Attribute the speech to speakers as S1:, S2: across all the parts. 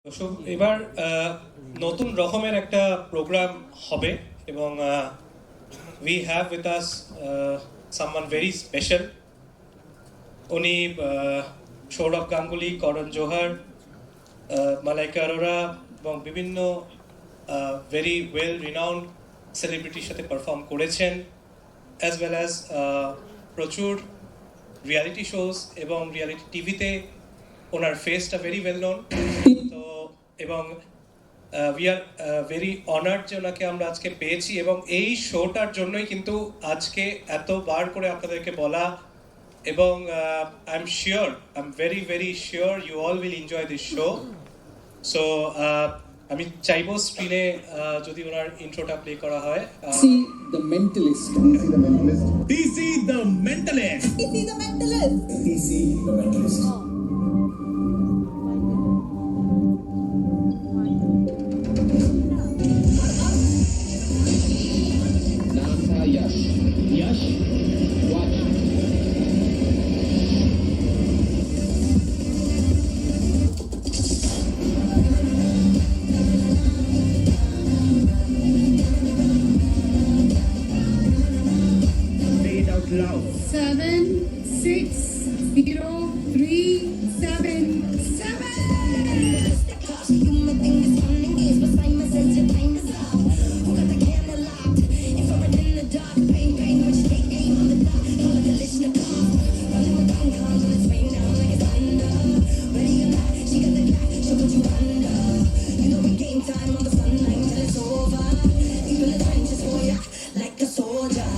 S1: দর্শক এবার নতুন রকমের একটা প্রোগ্রাম হবে এবং we have with us someone very special. উনি সৌরভ গাঙ্গুলি, করণ জোহর, মালাইকা অরোরা এবং বিভিন্ন ভেরি ওয়েল রিনাউন্ড সেলিব্রিটির সাথে পারফর্ম করেছেন, অ্যাজ ওয়েল অ্যাজ প্রচুর রিয়ালিটি শোজ এবং রিয়ালিটি টিভিতে ওনার ফেসটা ভেরি ওয়েল নোন। তো এবং উই আর ভেরি অনার্ড যে ওনাকে আমরা আজকে পেয়েছি, এবং এই শোটার জন্যই কিন্তু আজকে এতবার করে আপনাদেরকে বলা, এবং I am sure, I am very very sure you all will enjoy this show. So আমি চাইবো স্ক্রিনে যদি ওনার ইন্ট্রোটা প্লে করা হয়।
S2: The Mentalist. DC the Mentalist.
S3: DC the Mentalist.
S2: DC the Mentalist. नाम था यश. यश, watch. Say it out loud.
S3: 76037. Like a soldier.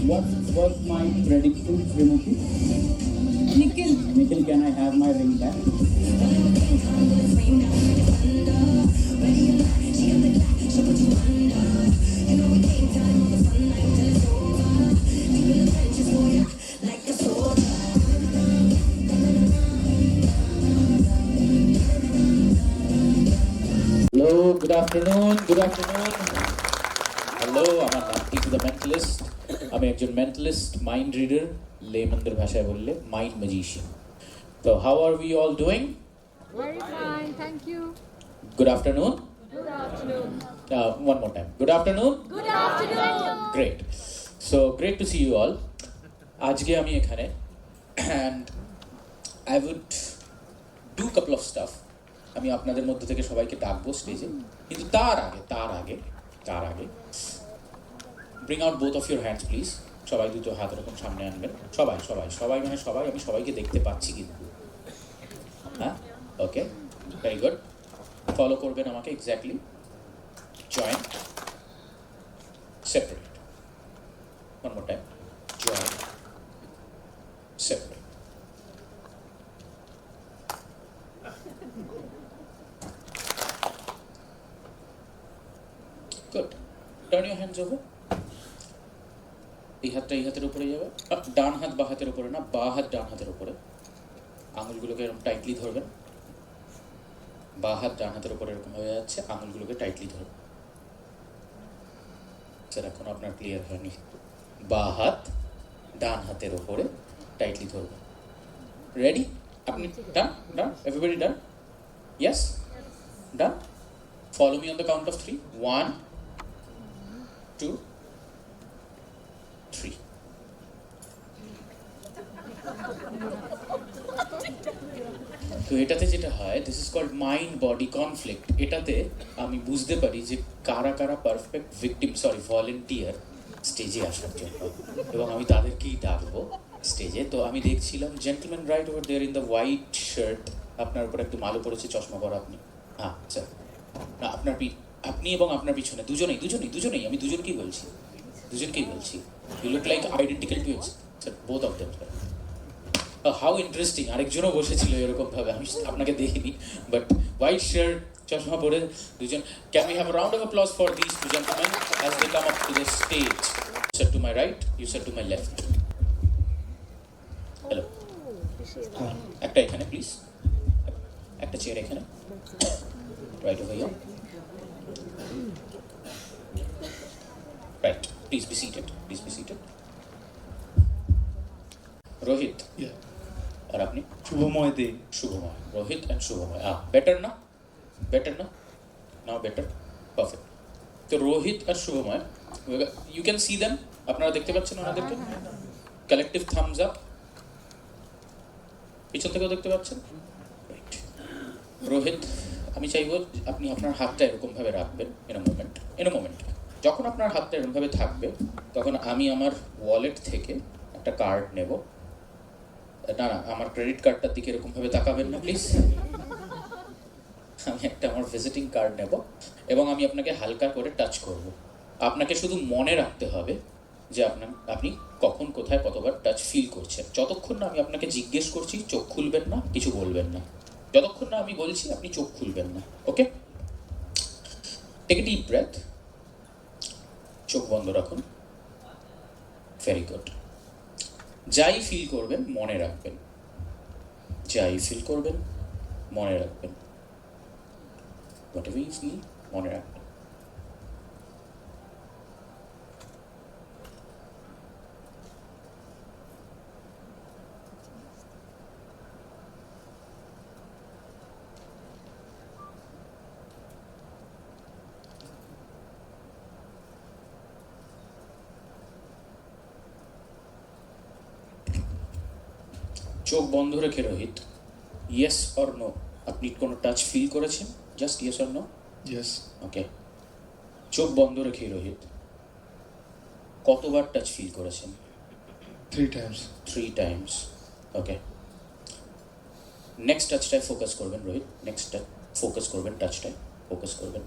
S2: What was my prediction, Srimuki? Nikhil, can I have my ring back?
S3: Like a soldier.
S4: Hello, good afternoon, good afternoon. Hello, আমার নাম DC the Mentalist. আমি একজন mentalist, mind reader, লেমনদের ভাষায় বললে mind magician. তো how are we all doing?
S5: Very fine, thank you.
S4: Good afternoon.
S5: Good afternoon.
S4: One more time. Good afternoon.
S5: Good afternoon.
S4: Great. So great to see you all. আজকে আমি এখানে and I would do couple of stuff. আমি আপনাদের মধ্যে থেকে সবাইকে ডাকবো স্টেজে, কিন্তু তার আগে bring out both of your hands please. সবাই দুটো হাত এরকম সামনে আনবেন। সবাই মানে সবাই, আমি সবাইকে দেখতে পাচ্ছি কিন্তু, হ্যাঁ, ওকে, ভেরি গুড। ফলো করবেন আমাকে exactly. Join, separate, one more time, join, separate. Good. Turn your hands over. এই হাতটা এই হাতের উপরে যাবে, ডান হাত বা হাতের উপরে না, বা হাত ডান হাতের উপরে। আঙুলগুলোকে এরকম টাইটলি ধরবেন। বা হাত ডান হাতের উপরে এরকম হয়ে যাচ্ছে, আঙুলগুলোকে টাইটলি ধরবেন। স্যার এখন আপনার ক্লিয়ার হয়নি। বা হাত ডান হাতের উপরে টাইটলি ধরবেন। রেডি? আপনি done? Everybody done? Yes? Done? Follow me on the count of 3. 1, 2, 3. তো এটাতে যেটা হয়, this is called mind body conflict. এটাতে আমি বুঝতে পারি যে কারা পারফেক্ট ভলেন্টিয়ার স্টেজে আসার জন্য, এবং আমি তাদেরকেই ডাকবো স্টেজে। তো আমি দেখছিলাম gentleman right over there in the white shirt, আপনার উপর একটু আলো পড়েছে, চশমা পরা আপনি, হ্যাঁ স্যার, না আপনি এবং আপনার পিছনে দুজনেই, আমি দুজনকেই বলছি, you look like identical twins sir, both of them. How interesting, আরেকজনও বসেছিল এরকম ভাবে, আমি আপনাকে দেখিনি, বাট হোয়াইট শার্ট, চশমা পরে দুজন। Can we have a round of applause for this two gentleman as they come up to the stage? Sir to my right, you sir to my left. Hello, একটা এখানে please, একটা chair এখানে, right over here. Right. Please be seated. Please be seated. Rohit.
S6: Yeah.
S4: আর আপনি?
S6: শুভময় দে।
S4: Shubhamoy. Rohit and Shubhamoy. Better না? Better না? Now better? Perfect. তো রোহিত আর Shubhamoy, you can see them. আপনারা দেখতে পাচ্ছেন ওনাদেরকে? Collective thumbs up. পিছন থেকেও দেখতে পাচ্ছেন? Right. রোহিত, আমি চাইবো আপনি আপনার হাতটা এরকমভাবে রাখবেন in a moment. যখন আপনার হাতটা এরকমভাবে থাকবে, তখন আমি আমার ওয়ালেট থেকে একটা কার্ড নেব। না, আমার ক্রেডিট কার্ডটার দিকে এরকমভাবে তাকাবেন না প্লিজ। আমি একটা আমার ভিজিটিং কার্ড নেব এবং আমি আপনাকে হালকা করে টাচ করব। আপনাকে শুধু মনে রাখতে হবে যে আপনি কখন কোথায় কতবার টাচ ফিল করছেন। যতক্ষণ না আমি আপনাকে জিজ্ঞেস করছি চোখ খুলবেন না, কিছু বলবেন না। যতক্ষণ না আমি বলছি আপনি চোখ খুলবেন না। Okay? Take a deep breath. চোখ বন্ধ রাখুন। Very good. যাই ফিল করবেন মনে রাখবেন। যাই ফিল করবেন মনে রাখবেন। Whatever you feel, মনে রাখবেন। চোখ বন্ধ রেখে রোহিত, ইয়েস অর নো, আপনি কোনো টাচ ফিল করেছেন? Just yes or no?
S6: Yes.
S4: Okay. চোখ বন্ধ রেখে রোহিত, কতবার টাচ ফিল করেছেন?
S6: 3 times.
S4: 3 times. ওকে। নেক্সট টাচটায় ফোকাস করবেন রোহিত। নেক্সট ফোকাস করবেন, টাচটায় ফোকাস করবেন।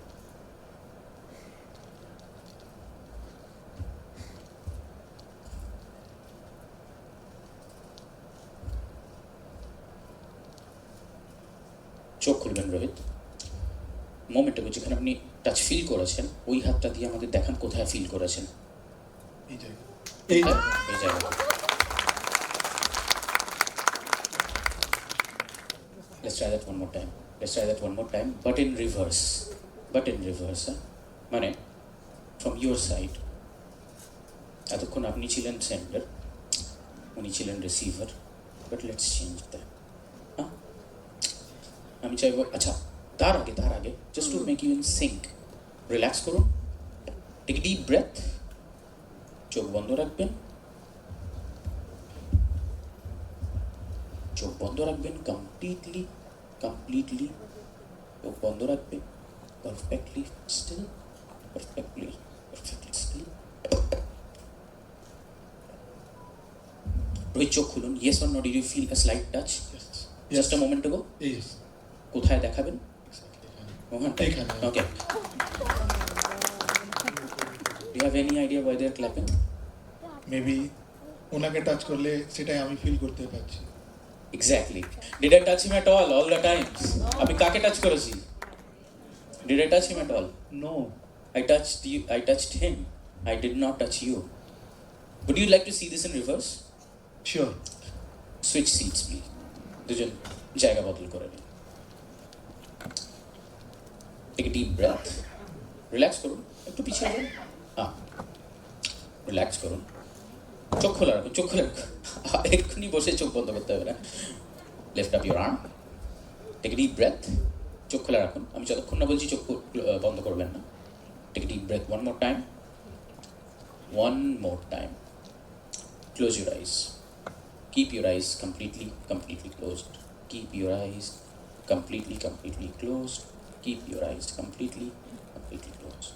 S4: চোখ খুলবেন রোহিত। মোমেন্টে যেখানে আপনি টাচ ফিল করেছেন ওই হাতটা দিয়ে আমাদের দেখান কোথায় ফিল করেছেন।
S6: এই জায়গা।
S4: এই জায়গাটা। Let's try that one more time. But in reverse. মানে from your side. এতক্ষণ আপনি ছিলেন সেন্ডার, উনি ছিলেন receiver, but let's change that. আমি চাইবো, আচ্ছা তার আগে just to make you in sync, relax করুন। Take deep breath. চোখ বন্ধ রাখবেন। চোখ বন্ধ রাখবেন কমপ্লিটলি। চোখ বন্ধ রাখবেন perfectly still. Perfectly still. Rohit চোখ খুলুন। Yes or no, did you feel a slight touch?
S6: Yes.
S4: Just a moment ago?
S6: Yes.
S4: কোথায় দেখাবেন?
S6: এখানে।
S4: Okay. Do you have any idea why they are clapping?
S6: Maybe ওনাকে touch করলে সেটাই আমি feel করতে পারছি।
S4: Exactly. Did I touch him at all the times? আমি কাকে টাচ করেছি? Did I touch him at all?
S6: No.
S4: I touched him. I did not touch you. Would you like to see this in reverse?
S6: Sure.
S4: Switch seats, please. দুজন জায়গা বদল করে নিন। Take a deep breath. Relax করুন। একটু পিছিয়ে যান। Relax করুন। চোখ খোলা রাখুন। এক্ষুনি বসে চোখ বন্ধ করতে হবে না। Lift up your arm. Take a deep breath. চোখ খোলা রাখুন। আমি যতক্ষণ না বলছি চোখ বন্ধ করবেন না। Take a deep breath. One more time. Close your eyes. Keep your eyes completely closed. Keep your eyes completely closed. Keep your eyes completely closed.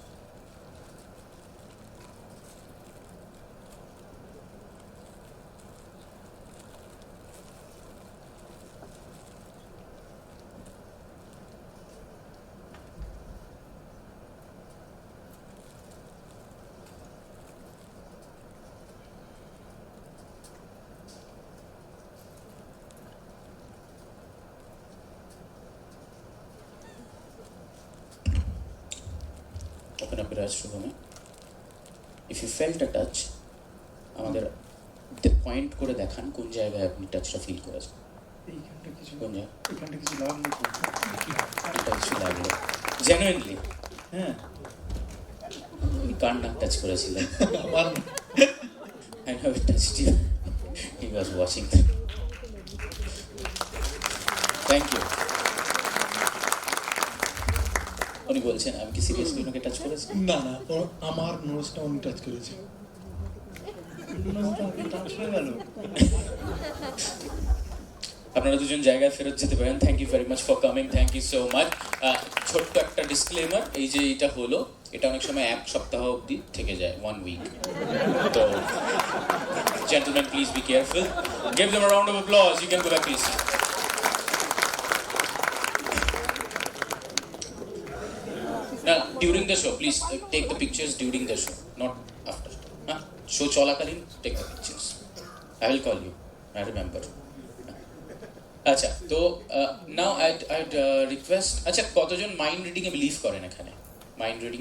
S4: Open up your eyes, Shubham. If you felt a touch, আমাদের point করে দেখান কোন জায়গায় আপনি টাচটা feel করেছেন।
S6: এইখানটা কিছু
S4: কোন জায়গায়?
S6: এখানটা কিছু লাগলো তো?
S4: এটা কিছু লাগলো জেনুইনলি?
S6: হ্যাঁ।
S4: কার নাক টাচ করেছিলেন?
S6: আমার
S4: I know it touched you. He was watching. Thank you. উনি বলছেন আমি কি সিরিয়াসলি ওনাকে টাচ করেছি?
S6: না না আমার নোজটা উনি টাচ করেছে।
S4: আপনারা দুজন জায়গায় ফেরত যেতে পারেন। Thank you very much for coming, thank you so much. ছোট্ট একটা ডিসক্লেমার, এই যে এটা হলো, এটা অনেক সময় এক সপ্তাহ অবধি থেকে যায়, 1 week। তো gentlemen, please be careful. Give them a round of applause. You can go back to your seat. Now, during the show, please take the pictures during the show, not after. Show চলাকালীন take the pictures. I will call you. I remember. আচ্ছা, তো নাও I'd request, আচ্ছা কতজন mind reading a believe করেন এখানে? Mind reading,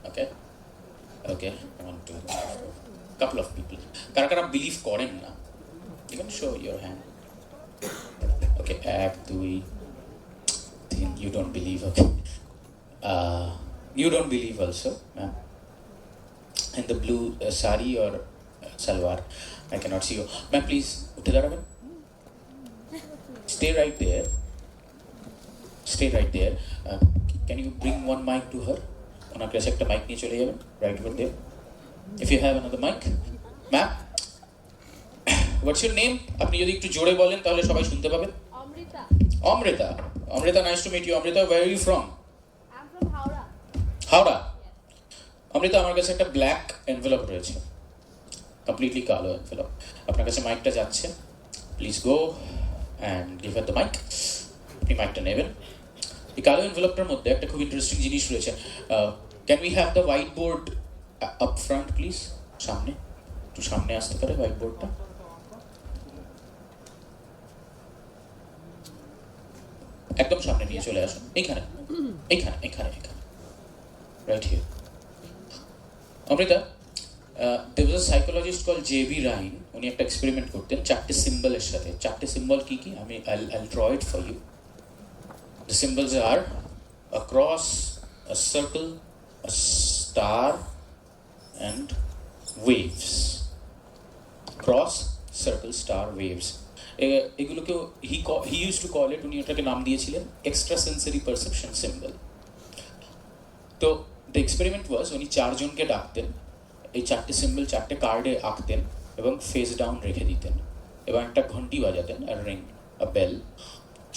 S4: okay, 1 2 couple of people. কারা কারা believe করেন না? You can show your hand. Okay, 1 2 3. You don't believe, okay. You don't believe also, ma'am. In the blue sari or salwar, I cannot see you. Ma'am, please, উঠে দাঁড়াবেন। Stay right there. Can you bring one mic to her? ওনার কাছে একটা mic নিয়ে চলে যাবেন, right over there. If you have another mic. Ma'am, what's your name? আপনি যদি একটু জোরে বলেন তাহলে সবাই শুনতে পাবেন। Amrita, nice to meet you. Amrita, where are you from?
S5: I'm from
S4: Howrah. Amrita, আমার কাছে একটা ব্ল্যাক এনভেলপ রয়েছে, কমপ্লিটলি কালো এনভেলপ। আপনার কাছে মাইকটা যাচ্ছে, please go and give her the mic. আপনি মাইকটা নেবেন। এই কালো এনভেলপটার মধ্যে একটা খুব ইন্টারেস্টিং জিনিস রয়েছে। Can we have the white board up front please? একটু সামনে আসতে পারে হোয়াইট বোর্ডটা? একদম সামনে নিয়ে চলে আসুন, এইখানে right here. Amrita, there was a psychologist called J.B. Rhine. উনি একটা এক্সপেরিমেন্ট করতেন 4টে সিম্বলের সাথে। 4টে সিম্বল কি? আমি I'll draw it for you. The symbols are a cross, a circle, a star and waves. Cross, circle, star, waves. এগুলোকে he used to call it, উনি ওটাকে নাম দিয়েছিলেন extrasensory perception symbol. তো the experiment was, উনি 4 জনকে ডাকতেন, এই 4টে সিম্বল 4টে কার্ডে আঁকতেন এবং ফেস ডাউন রেখে দিতেন এবং একটা ঘন্টি বাজাতেন, আর রিং, আ বেল।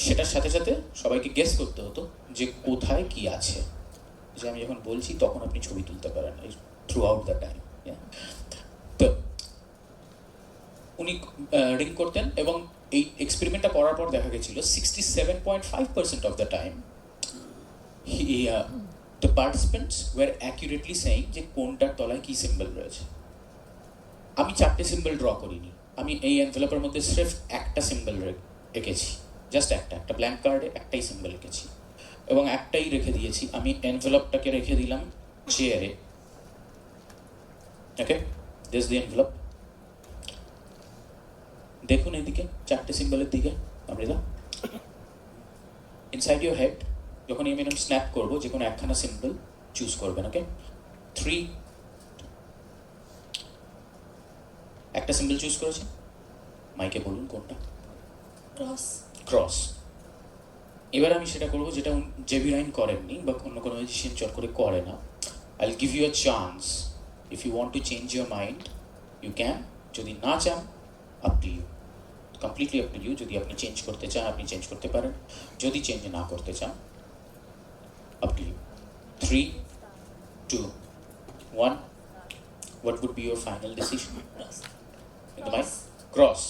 S4: সেটার সাথে সাথে সবাইকে গেস করতে হতো যে কোথায় কি আছে। যে আমি যখন বলছি তখন আপনি ছবি তুলতে পারেন থ্রু আউট দ্য টাইম। তো উনি রিং করতেন এবং এই এক্সপেরিমেন্টটা করার পর দেখা গেছিল 67.5% of the time the participants were accurately saying যে কোনটার তলায় কি সিম্বল রয়েছে। আমি 4টে সিম্বল ড্র করিনি, আমি এই এনভেলপের মধ্যে স্রেফ একটা সিম্বল এঁকেছি, জাস্ট একটা ব্ল্যাঙ্ক কার্ডে একটাই সিম্বল এঁকেছি এবং একটাই রেখে দিয়েছি। আমি এনভেলপটাকে রেখে দিলাম চেয়ারে। ওকে, দিস দি এনভেলপ। দেখুন এদিকে 4টে সিম্বলের দিকে অমৃতা। ইনসাইড ইউর হেড যখনই আমি এরকম স্ন্যাপ করবো, যে কোনো একখানা সিম্বল চুজ করবেন। ওকে, 3, একটা সিম্বল চুজ করেছেন, মাইকে বলুন কোনটা? ক্রস। এবার আমি সেটা করবো যেটা জেবি রাইন করেননি বা অন্য কোনো ম্যাজিশিয়ান চট করে করে না। I will give you a chance, if you want to change your mind you can, যদি না চান up to you, completely up to you. যদি আপনি চেঞ্জ করতে চান আপনি চেঞ্জ করতে পারেন, যদি চেঞ্জ না করতে চান up to you. 3, 2, 1. What would be your final decision? In the mind? Cross.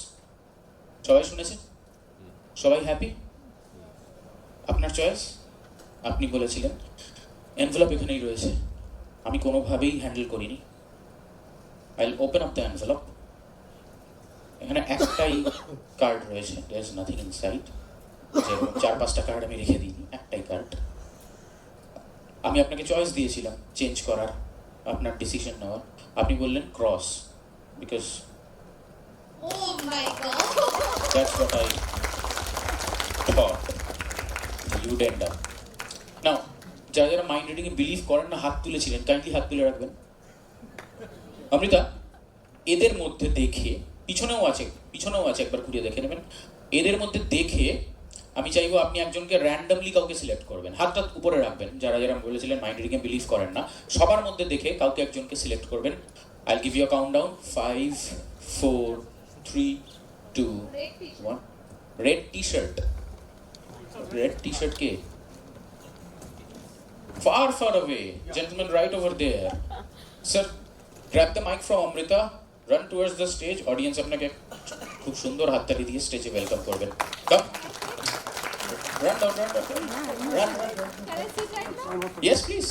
S4: সবাই শুনেছেন? সবাই হ্যাপি? আপনার চয়েস, আপনি বলেছিলেন। এনভেলপ এখানেই রয়েছে, আমি কোনোভাবেই হ্যান্ডেল করিনি। I'll open up the envelope. এখানে একটাই কার্ড রয়েছে, there is nothing inside. যে 4-5টা কার্ড আমি রেখে দিইনি, একটাই কার্ড। আমি আপনাকে চয়েস দিয়েছিলাম চেঞ্জ করার, আপনার ডিসিশন নেওয়ার। আপনি বললেন cross, because that's what I thought you'd end up. Now যারা যারা মাইন্ড রিডিংয়ে বিলিভ করেন না হাত তুলেছিলেন, কাইন্ডলি হাত তুলে রাখবেন। অমৃতা, এদের মধ্যে দেখে, পিছনেও আছে একবার ঘুরিয়ে দেখে নেবেন। এদের মধ্যে দেখে আমি চাইবো আপনি একজনকে র্যান্ডমলি কাউকে সিলেক্ট করবেন, হাতটা উপরে রাখবেন। যারা যারা বলেছিলেন মাইন্ড রিডিংয়ে বিলিভ করেন না, সবার মধ্যে দেখে কাউকে একজনকে সিলেক্ট করবেন। I give you a countdown, 5 4 3 2 1। Red T shirt কে? far away, gentleman right over there. Sir, grab the mic from Amrita, run towards the stage. Audience আপনাকে খুব সুন্দর হাততালি দিয়ে স্টেজে ওয়েলকাম করবেন। Come. Run down. Run.
S5: Can I sit right now?
S4: Yes, please.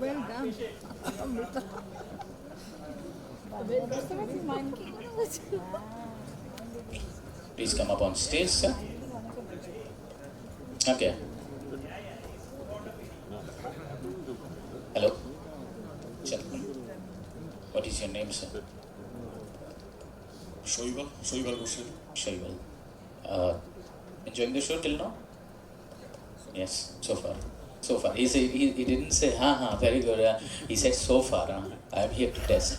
S5: Well done. বুঝতে পারছি mind কি করে হচ্ছে?
S4: Please come up on stage, sir. Okay. Hello. Gentlemen. What is your name, sir?
S7: শৈবাল বসে।
S4: Shaival. Enjoying the show till now? Yes, so far. He didn't say, very good. He said, so far. I am here to test.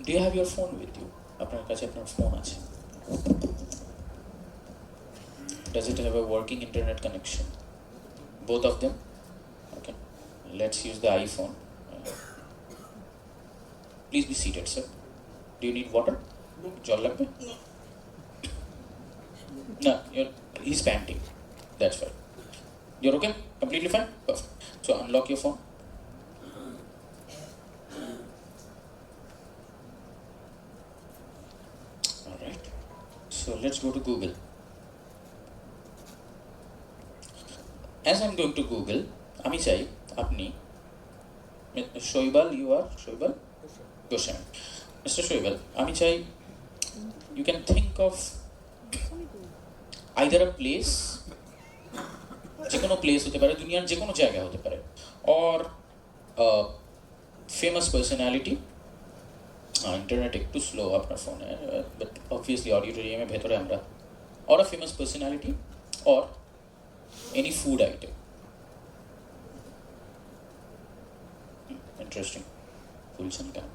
S4: Do you have your phone with you? আপনার কাছে আপনার phone আছে? Does it have a working internet connection? Both of them? Okay. Let's use the iPhone. Please be seated, sir. Do you need water? জল লাগবে? No, he's panting. That's fine. You're okay? Completely fine? Perfect. So unlock your phone. Alright. So let's go to Google. As I'm going to Google, আমি চাই আপনি শৈবাল, you are শৈবাল Goswami. Mr. শৈবাল, আমি চাই you can think of either a place, যে কোনো প্লেস হতে পারে, দুনিয়ার যে কোনো জায়গা হতে পারে, or a famous personality. Internet একটু স্লো আপনার ফোনে, বাট অবভিয়াসলি অডিটোরিয়ামের ভেতরে আমরা, or a famous personality or any food item. Interesting. খুলছেন কেন?